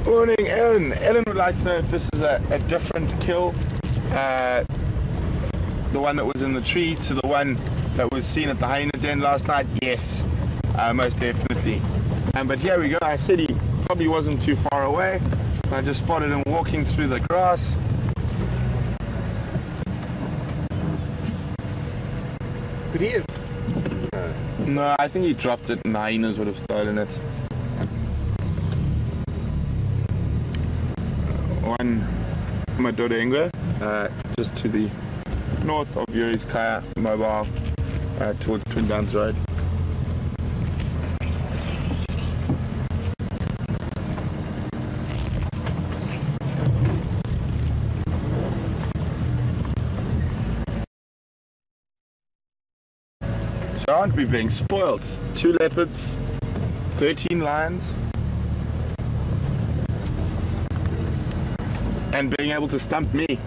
morning, Ellen. Ellen would like to know if this is a different kill, the one that was in the tree to the one that was seen at the hyena den last night. Yes, most definitely. But here we go. I said he probably wasn't too far away. I just spotted him walking through the grass. Could he have? No, I think he dropped it and hyenas would have stolen it. One Madodengwe, just to the north of Yuri's Kaya Mobile, towards Twin Downs Road. So aren't we being spoiled? 2 leopards, 13 lions, and being able to stump me.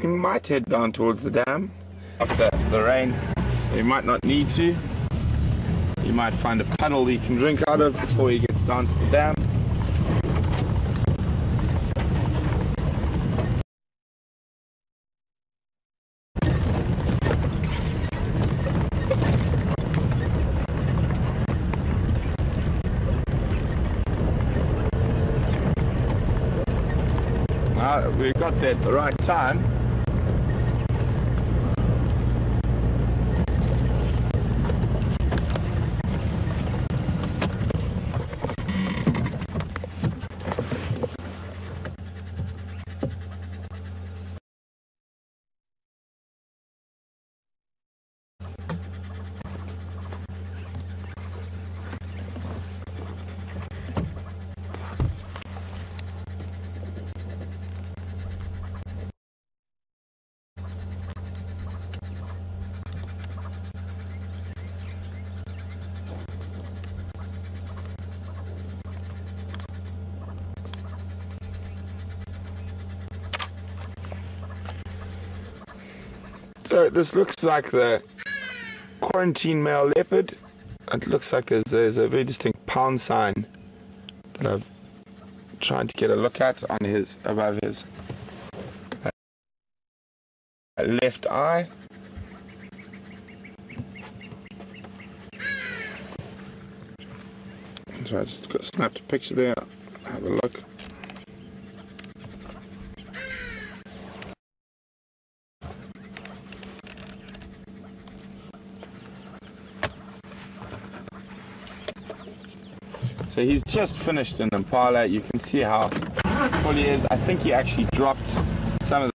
You might head down towards the dam after the rain. You might not need to. You might find a puddle he can drink out of before he gets down to the dam. Well, we got there at the right time. So this looks like the quarantine male leopard. It looks like there's a very distinct pound sign that I've tried to get a look at on his above his left eye. So I just snapped a picture there. Have a look. So he's just finished an impala. You can see how full he is. I think he actually dropped some of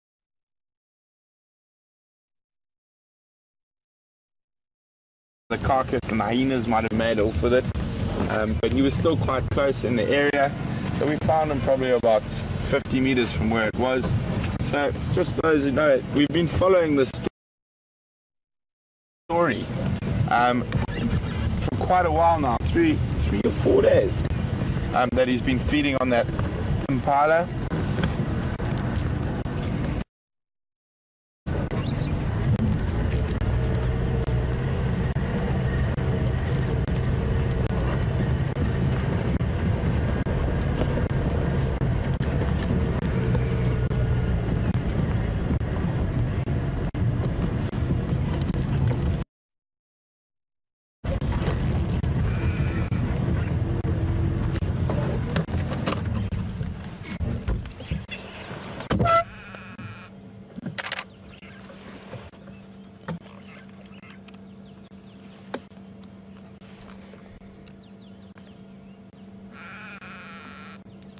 the carcass, and the hyenas might have made off with it. But he was still quite close in the area. So we found him probably about 50 meters from where it was. So just those who know it, we've been following this story for quite a while now, three or 4 days, that he's been feeding on that impala.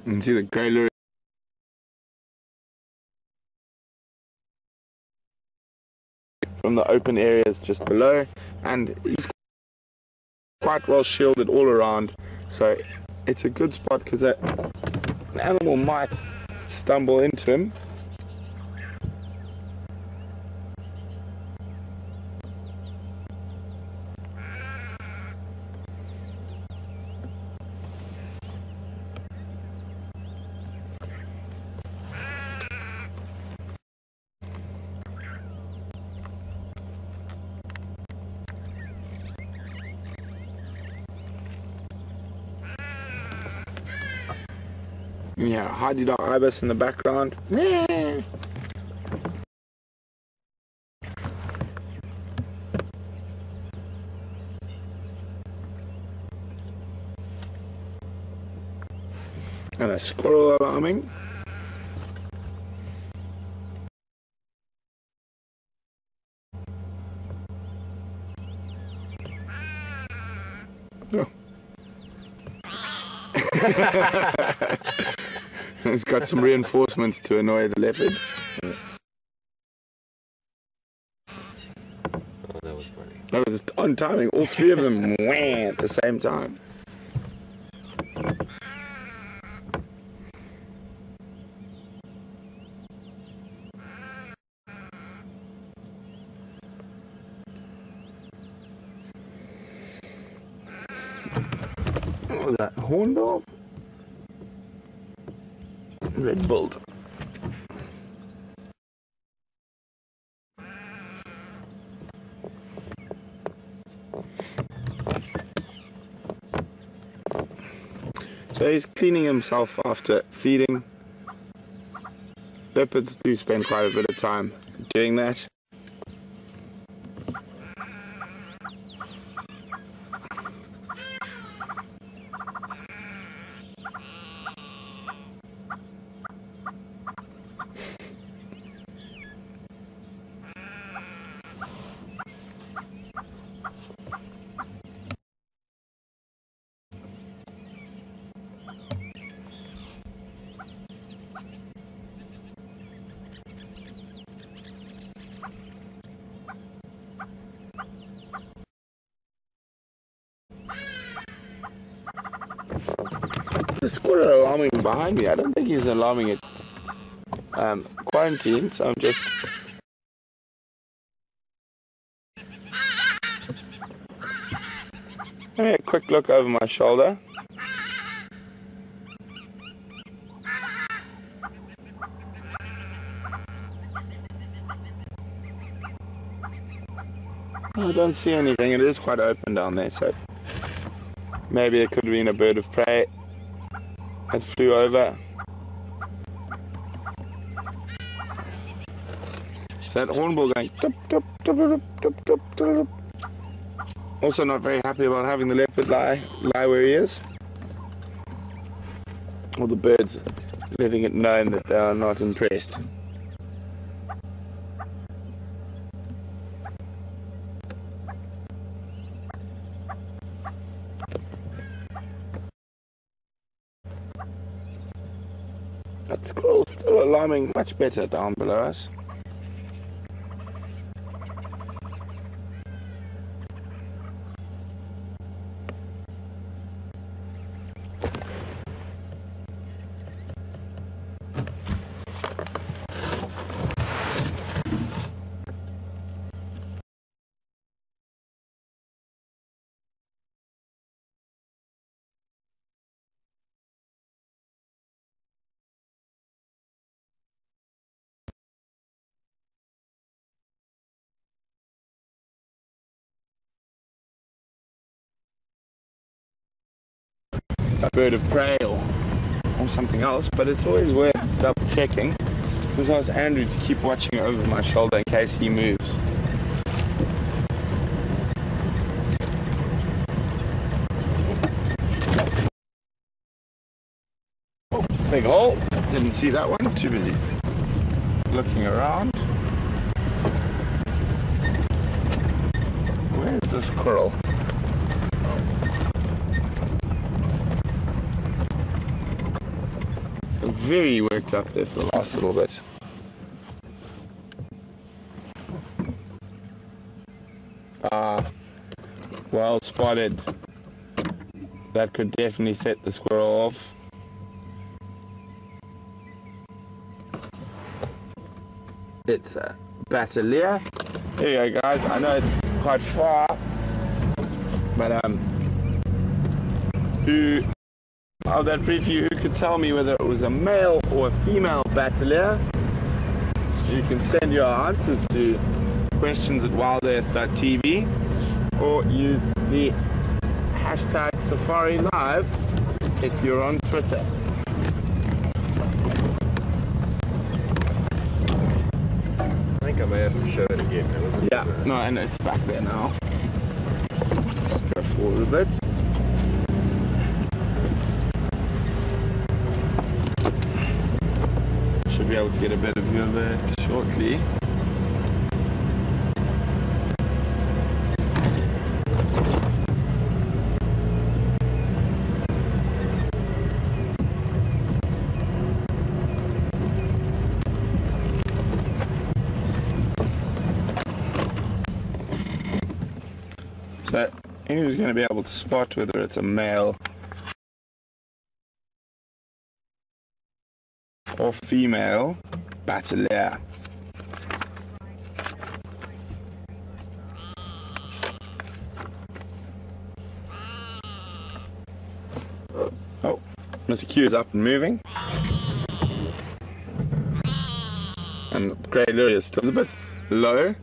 You can see the grey lure from the open areas just below, and he's quite well shielded all around, so it's a good spot because an animal might stumble into him. Yeah, Hadi-Dog ibis in the background. And a squirrel alarming. Oh. It's got some reinforcements to annoy the leopard. Oh, that was funny. That was on timing. All three of them wham at the same time. Oh, that hornbill. Red-billed. So he's cleaning himself after feeding. Leopards do spend quite a bit of time doing that. The squirrel alarming behind me. I don't think he's alarming at quarantine, so I'm just... Let me have a quick look over my shoulder. I don't see anything. It is quite open down there, so maybe it could have been a bird of prey that flew over. So that hornbill going tup, tup, tup, tup, tup, tup, tup. Also not very happy about having the leopard lie where he is. Or the birds letting it known that they are not impressed. That squirrel's still alarming much better down below us. A bird of prey or something else, but it's always worth double checking. Because I asked Andrew to keep watching over my shoulder in case he moves. Oh, big hole. Didn't see that one. Too busy looking around. Where's the squirrel? Very worked up there for the last little bit. Well spotted. That could definitely set the squirrel off. It's a Battalier. There you go, guys. I know it's quite far, but who of that preview who could tell me whether it was a male or a female Battalier? You can send your answers to questions@WildEarthTV or use the hashtag Safari Live if you're on Twitter. there and show it again. It wasn't Yeah, no, and it's back there now. Let's go forward a bit. Should be able to get a better view of it shortly. So who's going to be able to spot whether it's a male or female bateleur? Oh, Mr. Q is up and moving. And grey lure is still a bit low.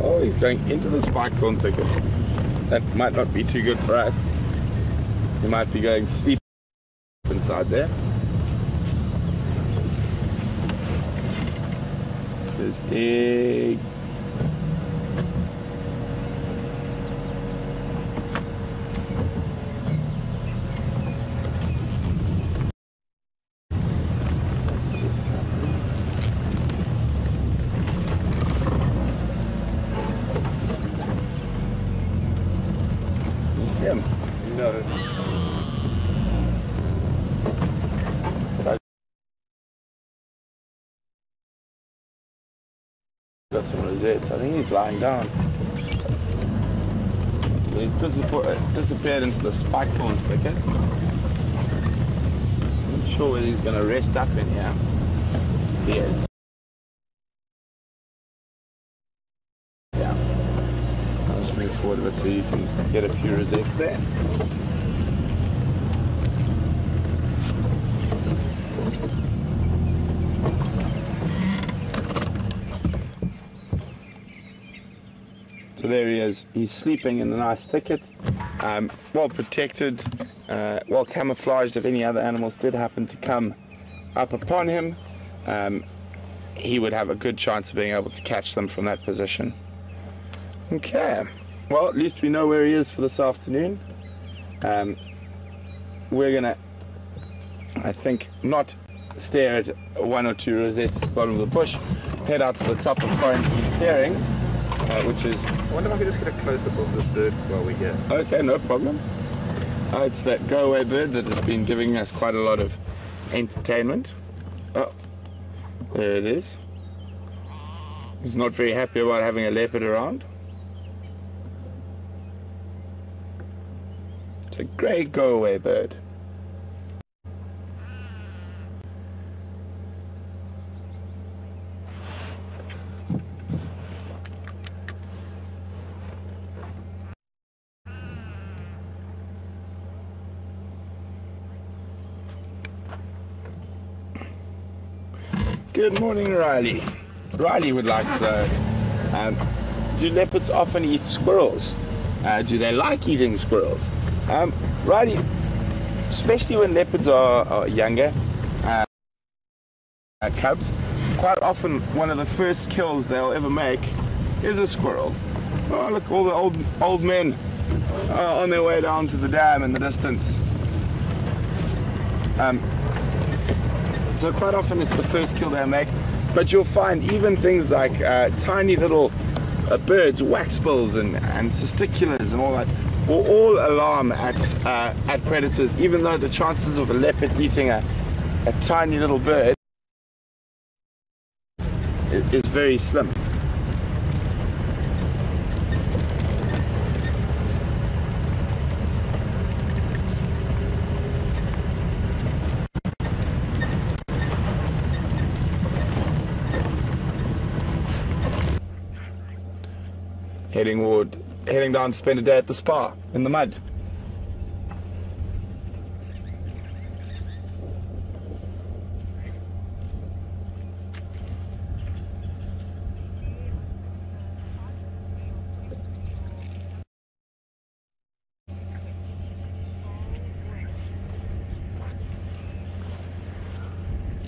Oh, he's going into the spike thorn thicket. That might not be too good for us. He might be going steep inside there. There's egg. You see him? No. Got some rosettes. I think he's lying down. He's disappeared into the spike thorn thicket. I'm not sure whether he's going to rest up in here. He is. Yeah. I'll just move forward a bit so you can get a few rosettes there. So there he is. He's sleeping in the nice thicket, well protected, well camouflaged. If any other animals did happen to come up upon him, he would have a good chance of being able to catch them from that position. Okay, well, at least we know where he is for this afternoon. We're gonna, I think, not stare at one or two rosettes at the bottom of the bush, head out to the top of Quarantine Clearings, which is... I wonder if I could just get a close-up of this bird while we're here. Okay, no problem. It's that go-away bird that has been giving us quite a lot of entertainment. Oh, there it is. He's not very happy about having a leopard around. It's a grey go-away bird. Good morning, Riley. Riley would like to know, do leopards often eat squirrels? Do they like eating squirrels? Riley, especially when leopards are younger, cubs, quite often one of the first kills they'll ever make is a squirrel. Oh, look, all the old men on their way down to the dam in the distance. So quite often it's the first kill they'll make, but you'll find even things like tiny little birds, waxbills and cisticulars and all that, will all alarm at predators, even though the chances of a leopard eating a tiny little bird is very slim. heading down to spend a day at the spa in the mud.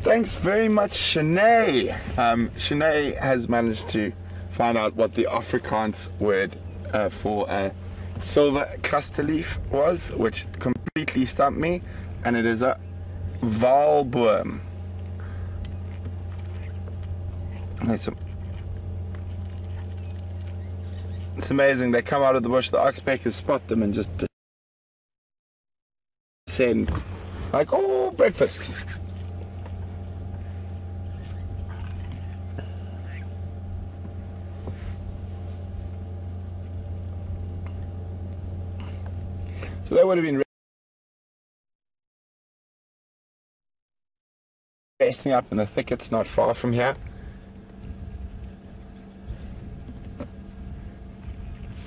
Thanks very much, Shanae. Shanae has managed to find out what the Afrikaans word for a silver cluster leaf was, which completely stumped me, and it is a Walboom. It's amazing. They come out of the bush, the oxpeckers spot them and just descend like, oh, breakfast. So they would have been resting up in the thickets not far from here.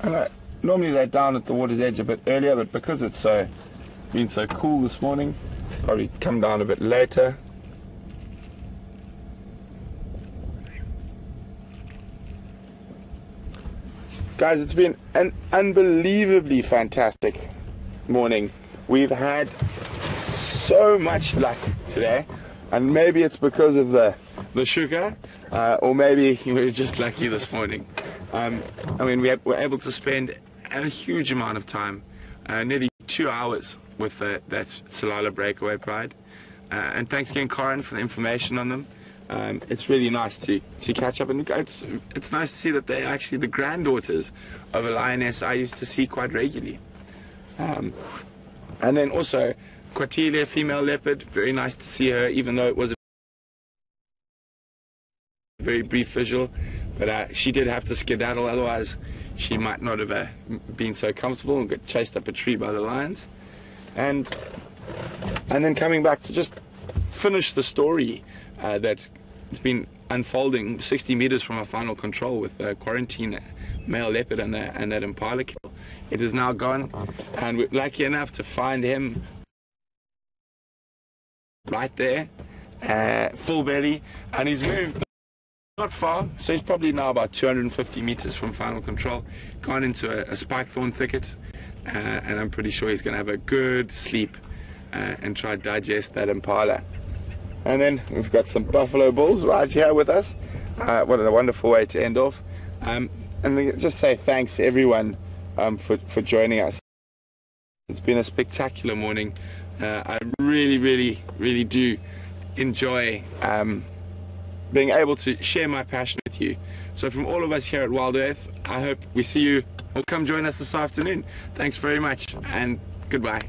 And normally they're down at the water's edge a bit earlier, but because it's been so cool this morning, probably come down a bit later. Guys, it's been an unbelievably fantastic morning. We've had so much luck today, and maybe it's because of the sugar, or maybe we were just lucky this morning. I mean, we were able to spend a huge amount of time, nearly 2 hours with that Salala breakaway pride, and thanks again, Corin, for the information on them. It's really nice to catch up, and it's nice to see that they're actually the granddaughters of a lioness I used to see quite regularly. And then also Quatilia, female leopard, very nice to see her, even though it was a very brief visual, but she did have to skedaddle, otherwise she might not have been so comfortable and got chased up a tree by the lions. And then coming back to just finish the story that it's been unfolding 60 meters from our final control with the quarantine male leopard and that impala kill. It is now gone, and we're lucky enough to find him right there, full belly, and he's moved not far, so he's probably now about 250 meters from final control, gone into a spike thorn thicket, and I'm pretty sure he's going to have a good sleep and try to digest that impala. And then we've got some buffalo bulls right here with us. What a wonderful way to end off. And just say thanks everyone for joining us. It's been a spectacular morning. I really do enjoy being able to share my passion with you. So from all of us here at Wild Earth, I hope we see you or come join us this afternoon. Thanks very much, and goodbye.